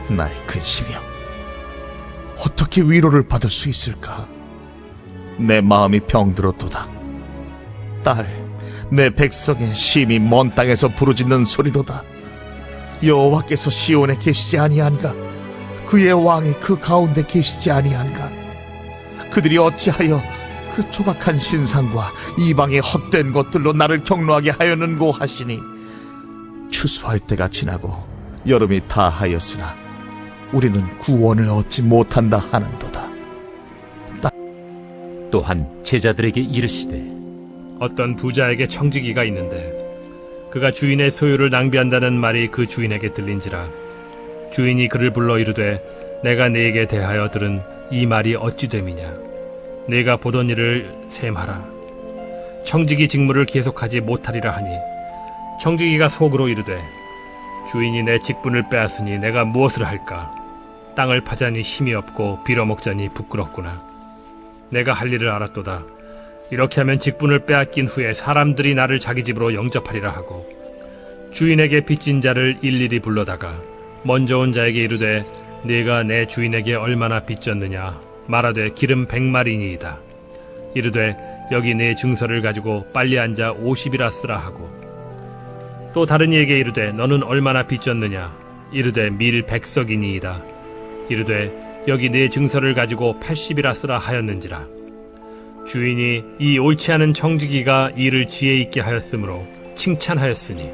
나의 근심이여, 어떻게 위로를 받을 수 있을까? 내 마음이 병들었도다. 딸, 내 백성의 심히 먼 땅에서 부르짖는 소리로다. 여호와께서 시온에 계시지 아니한가? 그의 왕이 그 가운데 계시지 아니한가? 그들이 어찌하여 그 조각한 신상과 이방의 헛된 것들로 나를 경노하게 하였는고 하시니, 추수할 때가 지나고 여름이 다하였으나 우리는 구원을 얻지 못한다 하는도다. 또한 제자들에게 이르시되 어떤 부자에게 청지기가 있는데 그가 주인의 소유를 낭비한다는 말이 그 주인에게 들린지라. 주인이 그를 불러 이르되 내가 네게 대하여 들은 이 말이 어찌 됨이냐. 네가 보던 일을 셈하라. 청지기 직무를 계속하지 못하리라 하니, 청지기가 속으로 이르되 주인이 내 직분을 빼앗으니 내가 무엇을 할까. 땅을 파자니 힘이 없고 빌어먹자니 부끄럽구나. 내가 할 일을 알았도다. 이렇게 하면 직분을 빼앗긴 후에 사람들이 나를 자기 집으로 영접하리라 하고, 주인에게 빚진 자를 일일이 불러다가 먼저 온 자에게 이르되 네가 내 주인에게 얼마나 빚졌느냐 말하되 기름 100마리니이다. 이르되 여기 네 증서를 가지고 빨리 앉아 50이라 쓰라 하고, 또 다른 이에게 이르되 너는 얼마나 빚졌느냐. 이르되 밀 100석이니이다. 이르되 여기 네 증서를 가지고 80이라 쓰라 하였는지라. 주인이 이 옳지 않은 청지기가 일을 지혜 있게 하였으므로 칭찬하였으니,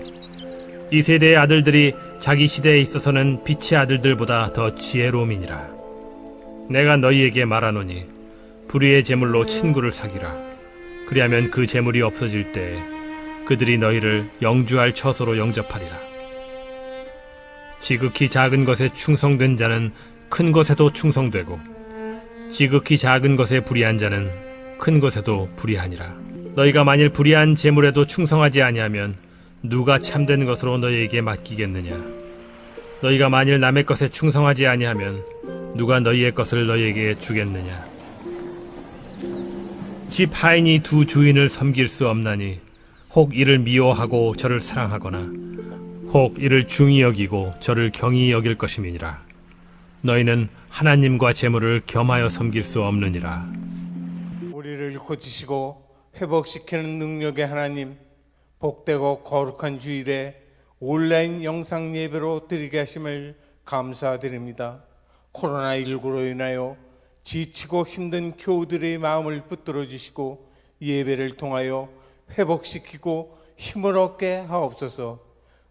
이 세대의 아들들이 자기 시대에 있어서는 빛의 아들들보다 더 지혜로움이니라. 내가 너희에게 말하노니 불의의 재물로 친구를 사귀라. 그리하면 그 재물이 없어질 때에 그들이 너희를 영주할 처소로 영접하리라. 지극히 작은 것에 충성된 자는 큰 것에도 충성되고, 지극히 작은 것에 불의한 자는 큰 것에도 불의하니라. 너희가 만일 불의한 재물에도 충성하지 아니하면 누가 참된 것으로 너희에게 맡기겠느냐. 너희가 만일 남의 것에 충성하지 아니하면 누가 너희의 것을 너희에게 주겠느냐. 집 하인이 두 주인을 섬길 수 없나니, 혹 이를 미워하고 저를 사랑하거나 혹 이를 중히 여기고 저를 경히 여길 것임이니라. 너희는 하나님과 재물을 겸하여 섬길 수 없느니라. 우리를 고치시고 회복시키는 능력의 하나님, 복되고 거룩한 주일에 온라인 영상 예배로 드리게 하심을 감사드립니다. 코로나19로 인하여 지치고 힘든 교우들의 마음을 붙들어 주시고 예배를 통하여 회복시키고 힘을 얻게 하옵소서.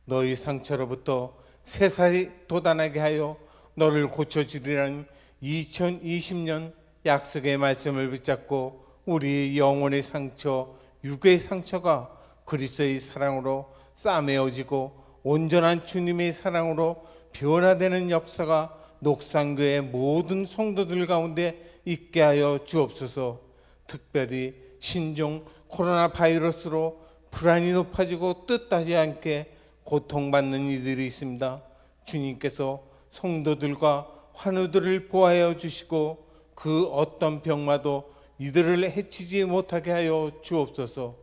너희 상처로부터 새살이 돋아나게 하여 너를 고쳐주리라는 2020년 약속의 말씀을 붙잡고 우리 영혼의 상처, 육의 상처가 그리스도의 사랑으로 싸매어지고 온전한 주님의 사랑으로 변화되는 역사가 녹산교회 모든 성도들 가운데 있게 하여 주옵소서. 특별히 신종 코로나 바이러스로 불안이 높아지고 뜻하지 않게 고통받는 이들이 있습니다. 주님께서 성도들과 환우들을 보호하여 주시고 그 어떤 병마도 이들을 해치지 못하게 하여 주옵소서.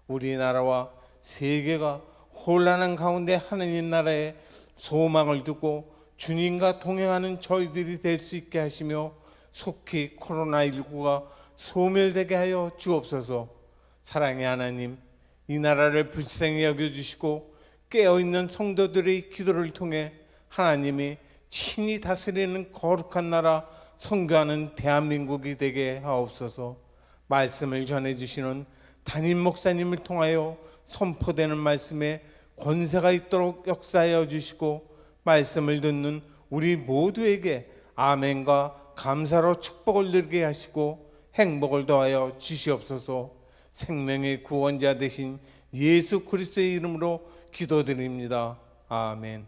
우리나라와 세계가 혼란한 가운데 하느님 나라에 소망을 두고 주님과 동행하는 저희들이 될 수 있게 하시며 속히 코로나19가 소멸되게 하여 주옵소서. 사랑의 하나님, 이 나라를 불쌍히 여겨주시고 깨어있는 성도들의 기도를 통해 하나님이 친히 다스리는 거룩한 나라 선교하는 대한민국이 되게 하옵소서. 말씀을 전해주시는 담임 목사님을 통하여 선포되는 말씀에 권세가 있도록 역사하여 주시고 말씀을 듣는 우리 모두에게 아멘과 감사로 축복을 누리게 하시고 행복을 더하여 주시옵소서. 생명의 구원자 되신 예수 그리스도의 이름으로 기도드립니다. 아멘.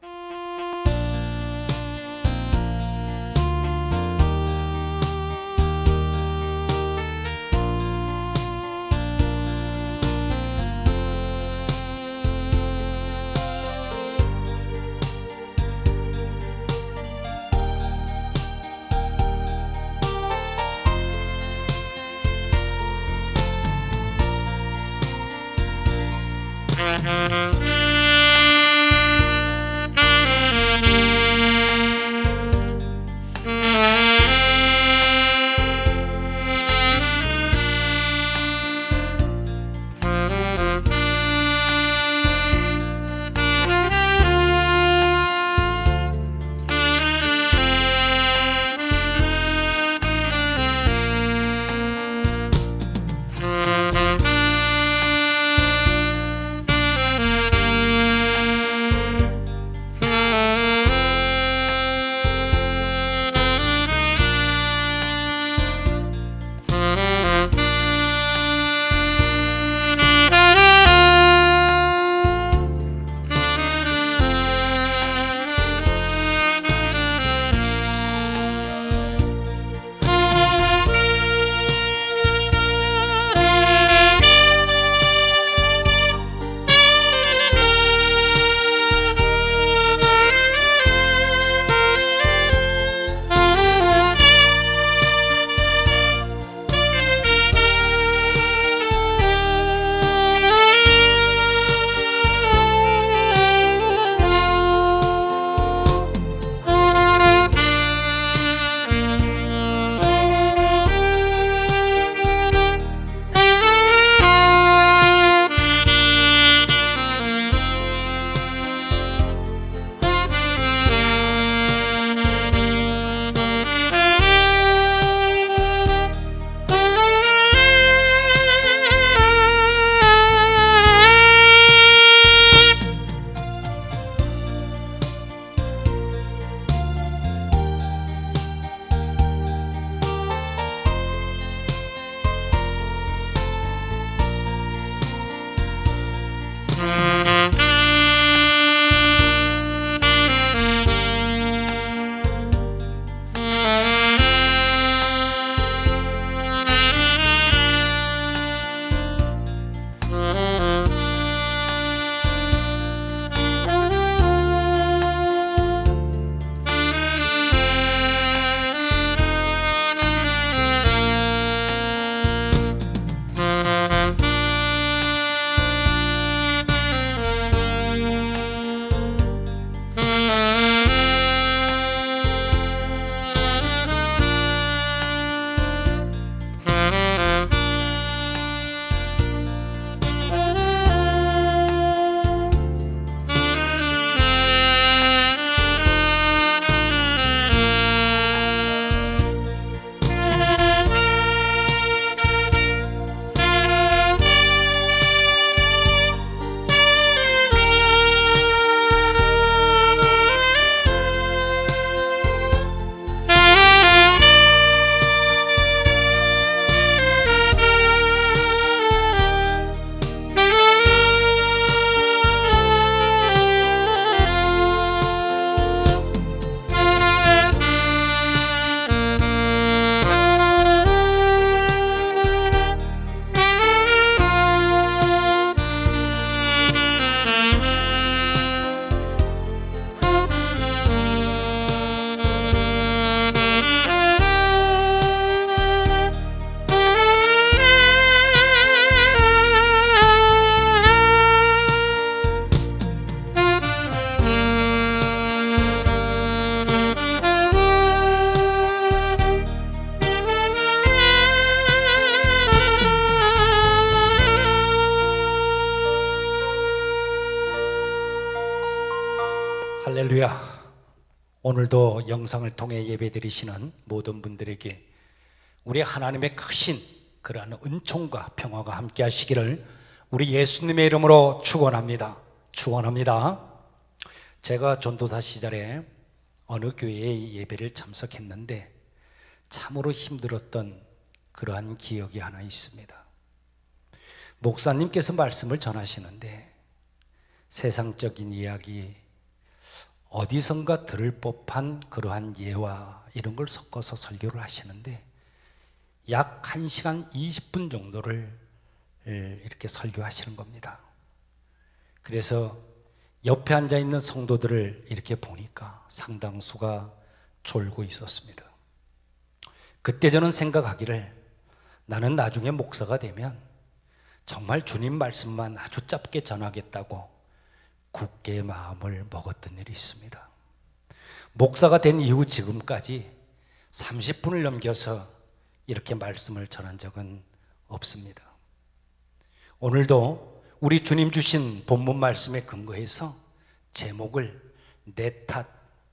오늘도 영상을 통해 예배드리시는 모든 분들에게 우리 하나님의 크신 그러한 은총과 평화가 함께 하시기를 우리 예수님의 이름으로 축원합니다. 축원합니다. 제가 전도사 시절에 어느 교회에 예배를 참석했는데 참으로 힘들었던 그러한 기억이 하나 있습니다. 목사님께서 말씀을 전하시는데 세상적인 이야기, 어디선가 들을 법한 그러한 예와 이런 걸 섞어서 설교를 하시는데 약 1시간 20분 정도를 이렇게 설교하시는 겁니다. 그래서 옆에 앉아 있는 성도들을 이렇게 보니까 상당수가 졸고 있었습니다. 그때 저는 생각하기를 나는 나중에 목사가 되면 정말 주님 말씀만 아주 짧게 전하겠다고 굳게 마음을 먹었던 일이 있습니다. 목사가 된 이후 지금까지 30분을 넘겨서 이렇게 말씀을 전한 적은 없습니다. 오늘도 우리 주님 주신 본문 말씀에 근거해서 제목을 내 탓,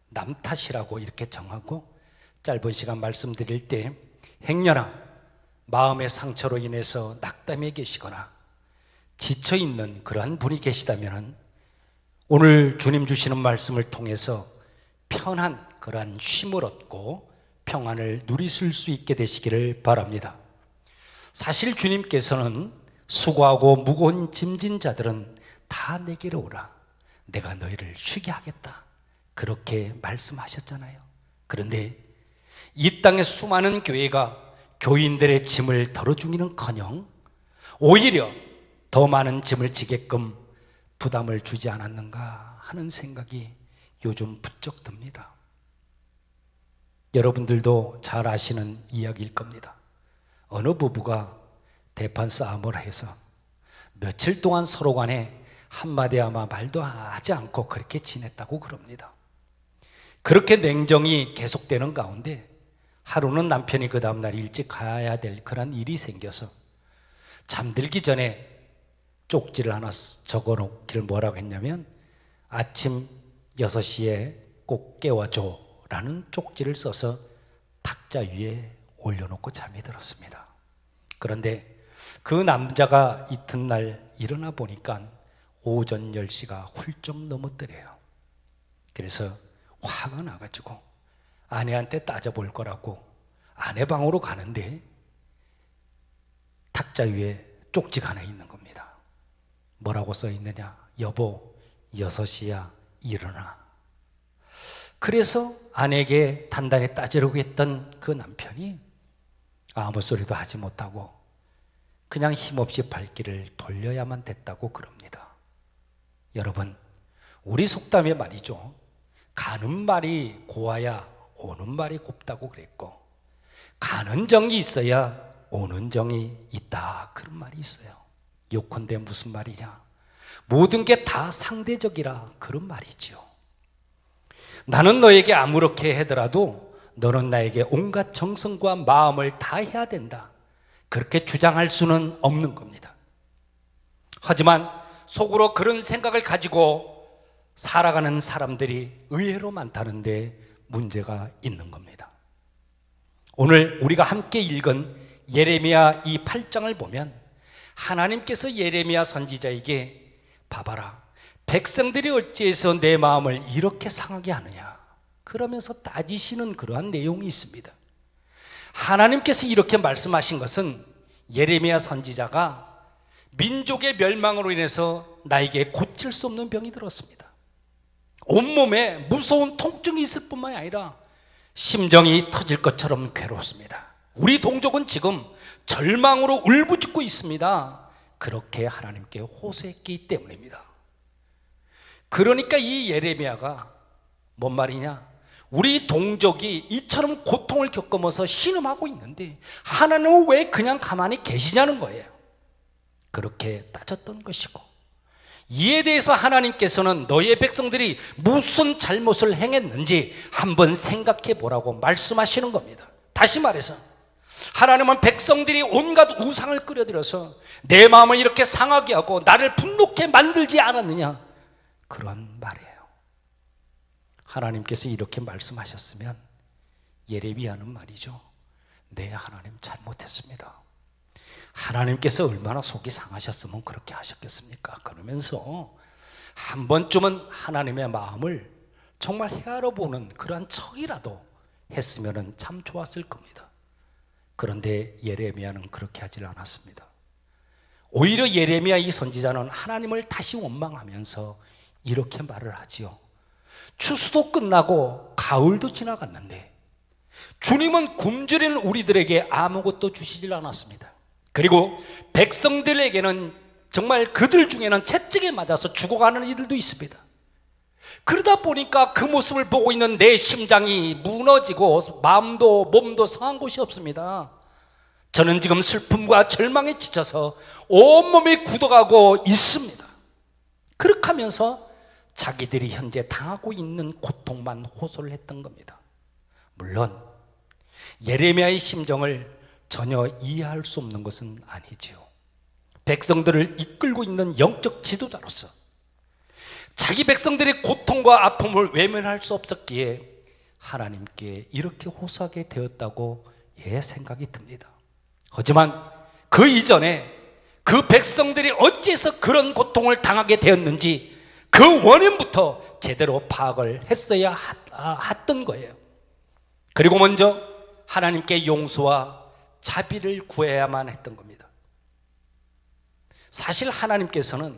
남 탓이라고 이렇게 정하고 짧은 시간 말씀드릴 때 행여나 마음의 상처로 인해서 낙담해 계시거나 지쳐있는 그러한 분이 계시다면 오늘 주님 주시는 말씀을 통해서 편한 그러한 쉼을 얻고 평안을 누리실 수 있게 되시기를 바랍니다. 사실 주님께서는 수고하고 무거운 짐진 자들은 다 내게로 오라. 내가 너희를 쉬게 하겠다. 그렇게 말씀하셨잖아요. 그런데 이 땅의 수많은 교회가 교인들의 짐을 덜어주기는커녕 오히려 더 많은 짐을 지게끔 부담을 주지 않았는가 하는 생각이 요즘 부쩍 듭니다. 여러분들도 잘 아시는 이야기일 겁니다. 어느 부부가 대판 싸움을 해서 며칠 동안 서로 간에 한마디 아마 말도 하지 않고 그렇게 지냈다고 그럽니다. 그렇게 냉정이 계속되는 가운데 하루는 남편이 그 다음날 일찍 가야 될 그런 일이 생겨서 잠들기 전에 쪽지를 하나 적어놓기를 뭐라고 했냐면 아침 6시에 꼭 깨워줘 라는 쪽지를 써서 탁자 위에 올려놓고 잠이 들었습니다. 그런데 그 남자가 이튿날 일어나 보니까 오전 10시가 훌쩍 넘었더래요. 그래서 화가 나가지고 아내한테 따져볼 거라고 아내 방으로 가는데 탁자 위에 쪽지가 하나 있는 겁니다. 뭐라고 써 있느냐? 여보, 6시야, 일어나. 그래서 아내에게 단단히 따지려고 했던 그 남편이 아무 소리도 하지 못하고 그냥 힘없이 발길을 돌려야만 됐다고 그럽니다. 여러분, 우리 속담에 말이죠. 가는 말이 고와야 오는 말이 곱다고 그랬고 가는 정이 있어야 오는 정이 있다 그런 말이 있어요. 요컨대 무슨 말이냐? 모든 게 다 상대적이라 그런 말이죠. 나는 너에게 아무렇게 하더라도 너는 나에게 온갖 정성과 마음을 다해야 된다. 그렇게 주장할 수는 없는 겁니다. 하지만 속으로 그런 생각을 가지고 살아가는 사람들이 의외로 많다는데 문제가 있는 겁니다. 오늘 우리가 함께 읽은 예레미야 이 8장을 보면 하나님께서 예레미야 선지자에게 봐봐라, 백성들이 어찌해서 내 마음을 이렇게 상하게 하느냐 그러면서 따지시는 그러한 내용이 있습니다. 하나님께서 이렇게 말씀하신 것은 예레미야 선지자가 민족의 멸망으로 인해서 나에게 고칠 수 없는 병이 들었습니다. 온몸에 무서운 통증이 있을 뿐만 아니라 심정이 터질 것처럼 괴롭습니다. 우리 동족은 지금 절망으로 울부짖고 있습니다. 그렇게 하나님께 호소했기 때문입니다. 그러니까 이 예레미야가 뭔 말이냐? 우리 동족이 이처럼 고통을 겪으면서 신음하고 있는데 하나님은 왜 그냥 가만히 계시냐는 거예요. 그렇게 따졌던 것이고 이에 대해서 하나님께서는 너의 백성들이 무슨 잘못을 행했는지 한번 생각해 보라고 말씀하시는 겁니다. 다시 말해서 하나님은 백성들이 온갖 우상을 끌어들여서 내 마음을 이렇게 상하게 하고 나를 분노케 만들지 않았느냐 그런 말이에요. 하나님께서 이렇게 말씀하셨으면 예레미야는 말이죠, 네, 하나님 잘못했습니다. 하나님께서 얼마나 속이 상하셨으면 그렇게 하셨겠습니까? 그러면서 한 번쯤은 하나님의 마음을 정말 헤아려 보는 그러한 척이라도 했으면 참 좋았을 겁니다. 그런데 예레미야는 그렇게 하질 않았습니다. 오히려 예레미야 이 선지자는 하나님을 다시 원망하면서 이렇게 말을 하지요. 추수도 끝나고 가을도 지나갔는데 주님은 굶주린 우리들에게 아무것도 주시질 않았습니다. 그리고 백성들에게는 정말 그들 중에는 채찍에 맞아서 죽어가는 이들도 있습니다. 그러다 보니까 그 모습을 보고 있는 내 심장이 무너지고 마음도 몸도 상한 곳이 없습니다. 저는 지금 슬픔과 절망에 지쳐서 온몸이 굳어가고 있습니다. 그렇게 하면서 자기들이 현재 당하고 있는 고통만 호소를 했던 겁니다. 물론 예레미야의 심정을 전혀 이해할 수 없는 것은 아니지요. 백성들을 이끌고 있는 영적 지도자로서 자기 백성들의 고통과 아픔을 외면할 수 없었기에 하나님께 이렇게 호소하게 되었다고 생각이 듭니다. 하지만 그 이전에 그 백성들이 어찌해서 그런 고통을 당하게 되었는지 그 원인부터 제대로 파악을 했어야 했던 거예요. 그리고 먼저 하나님께 용서와 자비를 구해야만 했던 겁니다. 사실 하나님께서는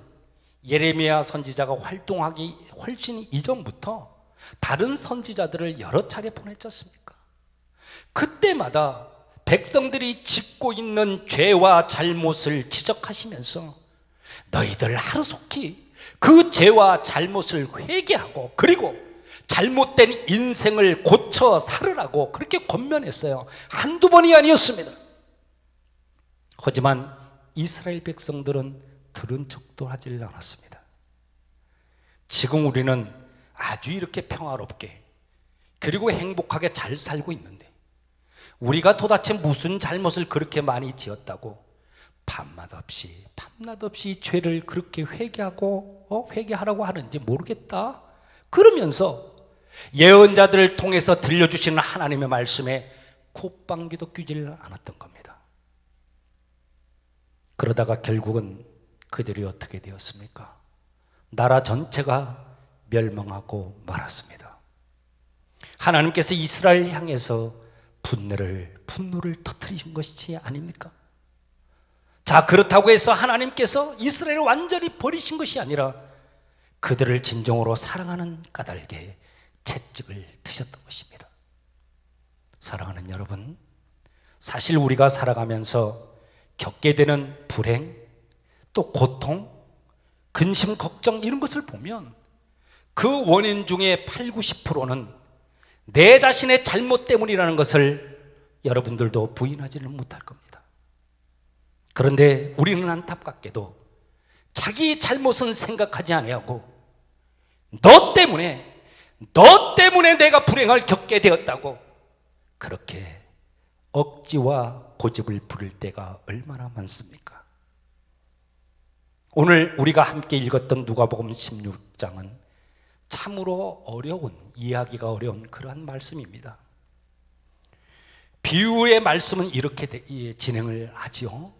예레미야 선지자가 활동하기 훨씬 이전부터 다른 선지자들을 여러 차례 보냈지 않습니까? 그때마다 백성들이 짓고 있는 죄와 잘못을 지적하시면서 너희들 하루속히 그 죄와 잘못을 회개하고 그리고 잘못된 인생을 고쳐 살으라고 그렇게 권면했어요. 한두 번이 아니었습니다. 하지만 이스라엘 백성들은 들은 척도 하질 않았습니다. 지금 우리는 아주 이렇게 평화롭게 그리고 행복하게 잘 살고 있는데 우리가 도대체 무슨 잘못을 그렇게 많이 지었다고 밤낮 없이 죄를 그렇게 회개하라고 하는지 모르겠다. 그러면서 예언자들을 통해서 들려주시는 하나님의 말씀에 콧방귀도 뀌질 않았던 겁니다. 그러다가 결국은 그들이 어떻게 되었습니까? 나라 전체가 멸망하고 말았습니다. 하나님께서 이스라엘 향해서 분노를 터뜨리신 것이 아닙니까? 자, 그렇다고 해서 하나님께서 이스라엘을 완전히 버리신 것이 아니라 그들을 진정으로 사랑하는 까닭에 채찍을 드셨던 것입니다. 사랑하는 여러분, 사실 우리가 살아가면서 겪게 되는 불행, 또 고통, 근심, 걱정 이런 것을 보면 그 원인 중에 80~90%는 내 자신의 잘못 때문이라는 것을 여러분들도 부인하지는 못할 겁니다. 그런데 우리는 안타깝게도 자기 잘못은 생각하지 아니하고 너 때문에 내가 불행을 겪게 되었다고 그렇게 억지와 고집을 부릴 때가 얼마나 많습니까? 오늘 우리가 함께 읽었던 누가복음 16장은 참으로 이해하기가 어려운 그러한 말씀입니다. 비유의 말씀은 이렇게 진행을 하지요.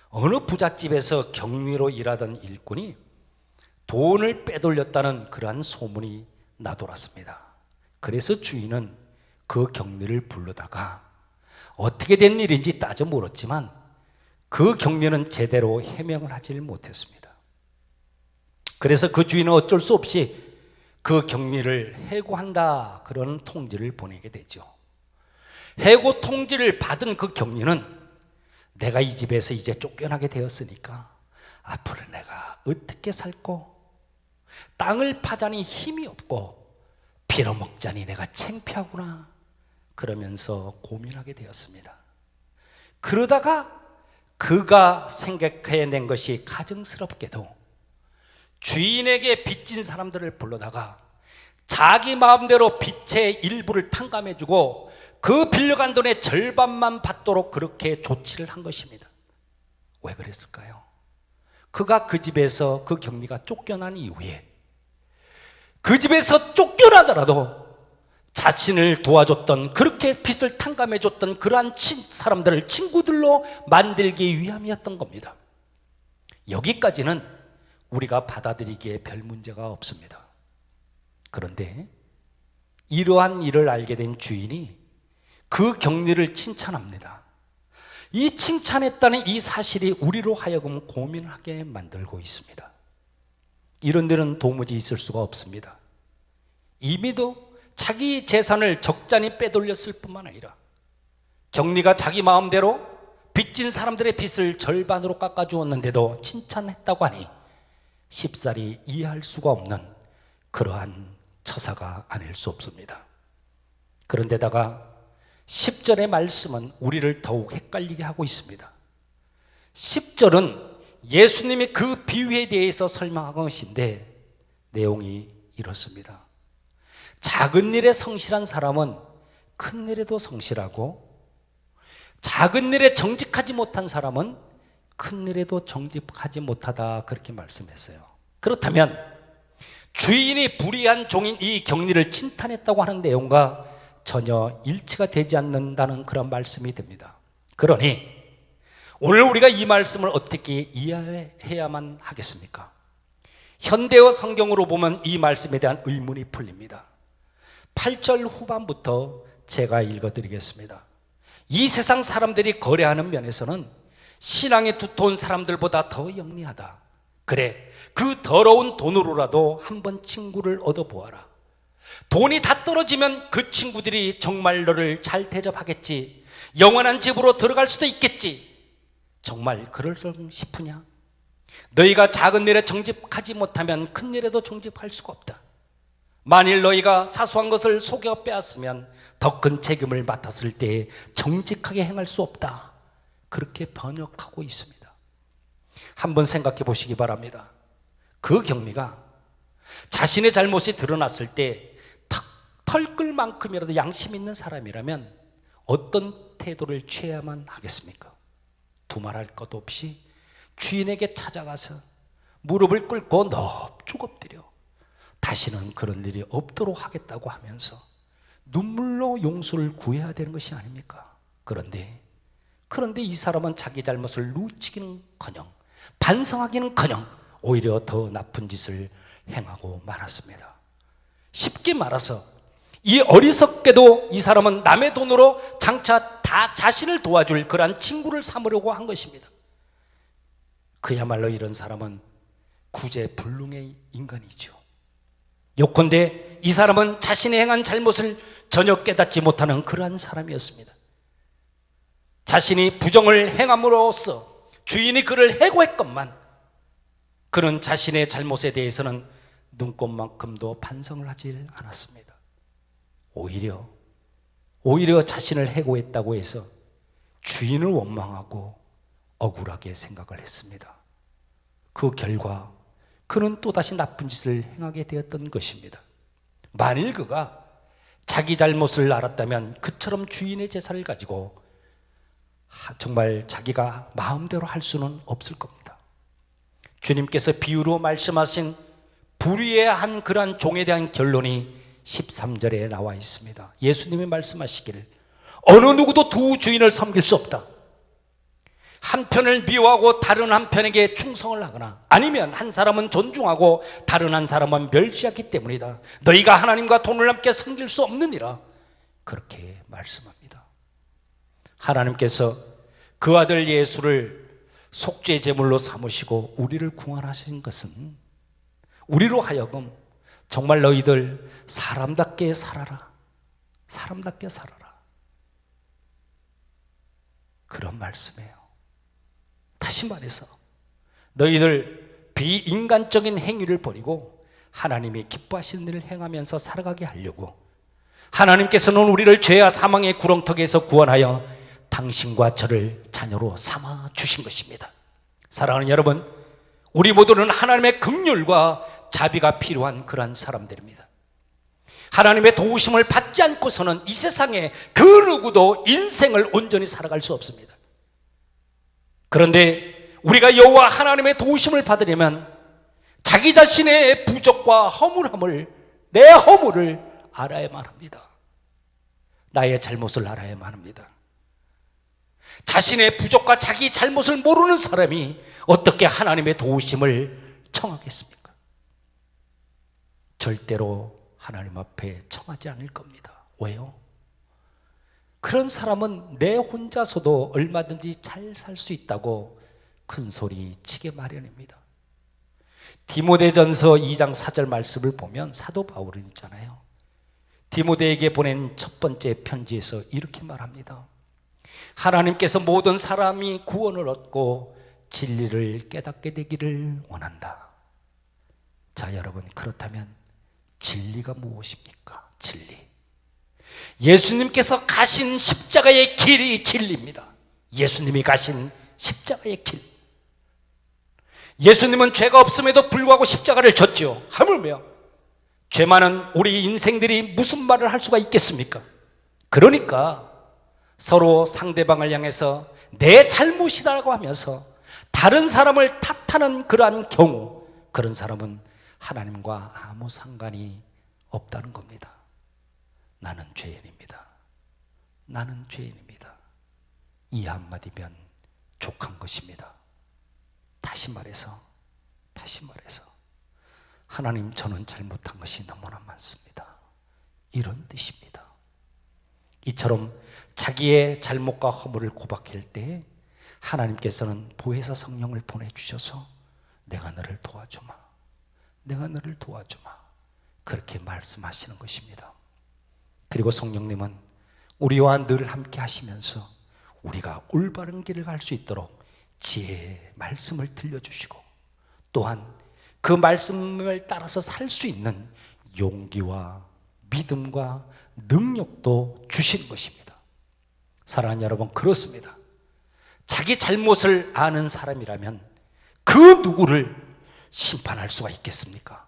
어느 부잣집에서 경리로 일하던 일꾼이 돈을 빼돌렸다는 그러한 소문이 나돌았습니다. 그래서 주인은 그 경리를 불러다가 어떻게 된 일인지 따져 물었지만 그 경리는 제대로 해명을 하지를 못했습니다. 그래서 그 주인은 어쩔 수 없이 그 경리를 해고한다 그런 통지를 보내게 되죠. 해고 통지를 받은 그 경리는 내가 이 집에서 이제 쫓겨나게 되었으니까 앞으로 내가 어떻게 살고 땅을 파자니 힘이 없고 빌어먹자니 내가 창피하구나 그러면서 고민하게 되었습니다. 그러다가 그가 생각해낸 것이 가증스럽게도 주인에게 빚진 사람들을 불러다가 자기 마음대로 빚의 일부를 탕감해주고 그 빌려간 돈의 절반만 받도록 그렇게 조치를 한 것입니다. 왜 그랬을까요? 그가 그 집에서 그 경리가 쫓겨난 이후에 그 집에서 쫓겨나더라도 자신을 도와줬던, 그렇게 빚을 탕감해줬던 그러한 사람들을 친구들로 만들기 위함이었던 겁니다. 여기까지는 우리가 받아들이기에 별 문제가 없습니다. 그런데 이러한 일을 알게 된 주인이 그 격리를 칭찬합니다. 이 칭찬했다는 이 사실이 우리로 하여금 고민하게 만들고 있습니다. 이런 데는 도무지 있을 수가 없습니다. 이미도 자기 재산을 적잖이 빼돌렸을 뿐만 아니라 격리가 자기 마음대로 빚진 사람들의 빚을 절반으로 깎아주었는데도 칭찬했다고 하니 쉽사리 이해할 수가 없는 그러한 처사가 아닐 수 없습니다. 그런데다가 10절의 말씀은 우리를 더욱 헷갈리게 하고 있습니다. 10절은 예수님이 그 비유에 대해서 설명한 것인데 내용이 이렇습니다. 작은 일에 성실한 사람은 큰 일에도 성실하고, 작은 일에 정직하지 못한 사람은 큰 일에도 정직하지 못하다, 그렇게 말씀했어요. 그렇다면 주인이 불의한 종인 이 격리를 칭찬했다고 하는 내용과 전혀 일치가 되지 않는다는 그런 말씀이 됩니다. 그러니 오늘 우리가 이 말씀을 어떻게 이해해야만 하겠습니까? 현대어 성경으로 보면 이 말씀에 대한 의문이 풀립니다. 8절 후반부터 제가 읽어드리겠습니다. 이 세상 사람들이 거래하는 면에서는 신앙이 두터운 사람들보다 더 영리하다. 그래, 그 더러운 돈으로라도 한번 친구를 얻어보아라. 돈이 다 떨어지면 그 친구들이 정말 너를 잘 대접하겠지, 영원한 집으로 들어갈 수도 있겠지. 정말 그럴서 싶으냐? 너희가 작은 일에 정직하지 못하면 큰 일에도 정직할 수가 없다. 만일 너희가 사소한 것을 속여 빼앗으면 더 큰 책임을 맡았을 때 정직하게 행할 수 없다. 그렇게 번역하고 있습니다. 한번 생각해 보시기 바랍니다. 그 격리가 자신의 잘못이 드러났을 때 털끌 만큼이라도 양심 있는 사람이라면 어떤 태도를 취해야만 하겠습니까? 두말할 것 없이 주인에게 찾아가서 무릎을 꿇고 넙죽 엎드려 다시는 그런 일이 없도록 하겠다고 하면서 눈물로 용서를 구해야 되는 것이 아닙니까? 그런데 이 사람은 자기 잘못을 누치기는커녕 반성하기는커녕 오히려 더 나쁜 짓을 행하고 말았습니다. 쉽게 말해서 이 어리석게도 이 사람은 남의 돈으로 장차 다 자신을 도와줄 그러한 친구를 삼으려고 한 것입니다. 그야말로 이런 사람은 구제불능의 인간이죠. 요컨대 이 사람은 자신이 행한 잘못을 전혀 깨닫지 못하는 그러한 사람이었습니다. 자신이 부정을 행함으로써 주인이 그를 해고했건만 그는 자신의 잘못에 대해서는 눈꼽만큼도 반성을 하지 않았습니다. 오히려 자신을 해고했다고 해서 주인을 원망하고 억울하게 생각을 했습니다. 그 결과 그는 또다시 나쁜 짓을 행하게 되었던 것입니다. 만일 그가 자기 잘못을 알았다면 그처럼 주인의 재산을 가지고 정말 자기가 마음대로 할 수는 없을 겁니다. 주님께서 비유로 말씀하신 불의한 그러한 종에 대한 결론이 13절에 나와 있습니다. 예수님이 말씀하시기를 어느 누구도 두 주인을 섬길 수 없다. 한편을 미워하고 다른 한편에게 충성을 하거나 아니면 한 사람은 존중하고 다른 한 사람은 멸시하기 때문이다. 너희가 하나님과 돈을 함께 섬길 수 없느니라. 그렇게 말씀합니다. 하나님께서 그 아들 예수를 속죄 제물로 삼으시고 우리를 구원하신 것은 우리로 하여금 정말 너희들 사람답게 살아라. 사람답게 살아라. 그런 말씀이에요. 다시 말해서 너희들 비인간적인 행위를 버리고 하나님이 기뻐하시는 일을 행하면서 살아가게 하려고 하나님께서는 우리를 죄와 사망의 구렁텅이에서 구원하여 당신과 저를 자녀로 삼아 주신 것입니다. 사랑하는 여러분, 우리 모두는 하나님의 긍휼과 자비가 필요한 그러한 사람들입니다. 하나님의 도우심을 받지 않고서는 이 세상에 그 누구도 인생을 온전히 살아갈 수 없습니다. 그런데 우리가 여호와 하나님의 도우심을 받으려면 자기 자신의 부족과 허물함을 내 허물을 알아야만 합니다. 나의 잘못을 알아야만 합니다. 자신의 부족과 자기 잘못을 모르는 사람이 어떻게 하나님의 도우심을 청하겠습니까? 절대로 하나님 앞에 청하지 않을 겁니다. 왜요? 그런 사람은 내 혼자서도 얼마든지 잘 살 수 있다고 큰 소리 치게 마련입니다. 디모데전서 2장 4절 말씀을 보면 사도 바울은 있잖아요. 디모데에게 보낸 첫 번째 편지에서 이렇게 말합니다. 하나님께서 모든 사람이 구원을 얻고 진리를 깨닫게 되기를 원한다. 자, 여러분, 그렇다면 진리가 무엇입니까? 진리. 예수님께서 가신 십자가의 길이 진리입니다. 예수님이 가신 십자가의 길. 예수님은 죄가 없음에도 불구하고 십자가를 졌죠. 하물며 죄 많은 우리 인생들이 무슨 말을 할 수가 있겠습니까? 그러니까 서로 상대방을 향해서 내 잘못이라고 하면서 다른 사람을 탓하는 그러한 경우, 그런 사람은 하나님과 아무 상관이 없다는 겁니다. 나는 죄인입니다. 나는 죄인입니다. 이 한마디면 족한 것입니다. 다시 말해서 하나님, 저는 잘못한 것이 너무나 많습니다. 이런 뜻입니다. 이처럼 자기의 잘못과 허물을 고백할 때 하나님께서는 보혜사 성령을 보내주셔서 내가 너를 도와주마, 내가 너를 도와주마, 그렇게 말씀하시는 것입니다. 그리고 성령님은 우리와 늘 함께 하시면서 우리가 올바른 길을 갈 수 있도록 지혜의 말씀을 들려주시고, 또한 그 말씀을 따라서 살 수 있는 용기와 믿음과 능력도 주시는 것입니다. 사랑하는 여러분, 그렇습니다. 자기 잘못을 아는 사람이라면 그 누구를 심판할 수가 있겠습니까?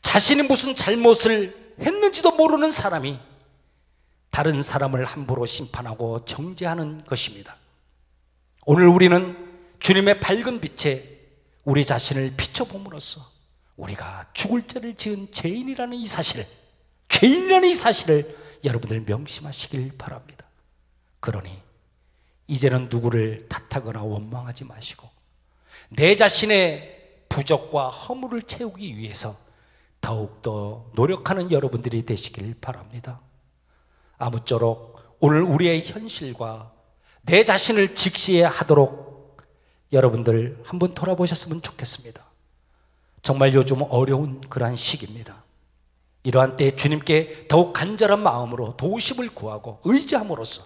자신이 무슨 잘못을 했는지도 모르는 사람이 다른 사람을 함부로 심판하고 정죄하는 것입니다. 오늘 우리는 주님의 밝은 빛에 우리 자신을 비춰봄으로써 우리가 죽을 죄를 지은 죄인이라는 이 사실을, 죄인이라는 이 사실을 여러분들 명심하시길 바랍니다. 그러니 이제는 누구를 탓하거나 원망하지 마시고 내 자신의 부족과 허물을 채우기 위해서 더욱더 노력하는 여러분들이 되시길 바랍니다. 아무쪼록 오늘 우리의 현실과 내 자신을 직시하도록 여러분들 한번 돌아보셨으면 좋겠습니다. 정말 요즘 어려운 그러한 시기입니다. 이러한 때에 주님께 더욱 간절한 마음으로 도우심을 구하고 의지함으로써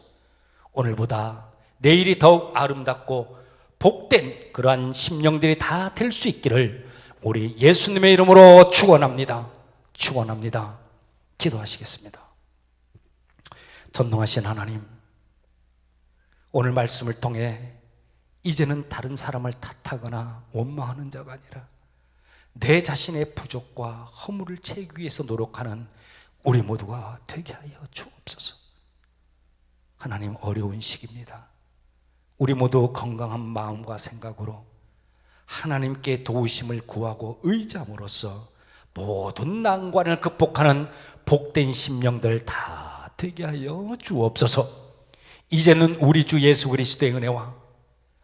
오늘보다 내일이 더욱 아름답고 복된 그러한 심령들이 다 될 수 있기를 우리 예수님의 이름으로 축원합니다. 축원합니다. 기도하시겠습니다. 전능하신 하나님, 오늘 말씀을 통해 이제는 다른 사람을 탓하거나 원망하는 자가 아니라 내 자신의 부족과 허물을 채우기 위해서 노력하는 우리 모두가 되게 하여 주옵소서. 하나님, 어려운 시기입니다. 우리 모두 건강한 마음과 생각으로 하나님께 도우심을 구하고 의지함으로써 모든 난관을 극복하는 복된 심령들 다 되게 하여 주옵소서. 이제는 우리 주 예수 그리스도의 은혜와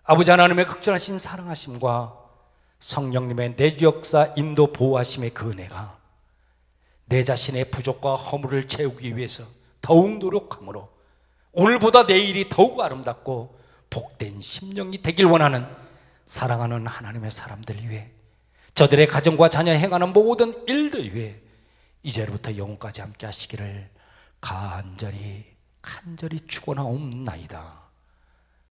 아버지 하나님의 극진하신 사랑하심과 성령님의 내주 역사 인도 보호하심의 그 은혜가 내 자신의 부족과 허물을 채우기 위해서 더욱 노력함으로 오늘보다 내일이 더욱 아름답고 복된 심령이 되길 원하는 사랑하는 하나님의 사람들 위해, 저들의 가정과 자녀 행하는 모든 일들 위해 이제부터 영원까지 함께 하시기를 간절히 축원하옵나이다.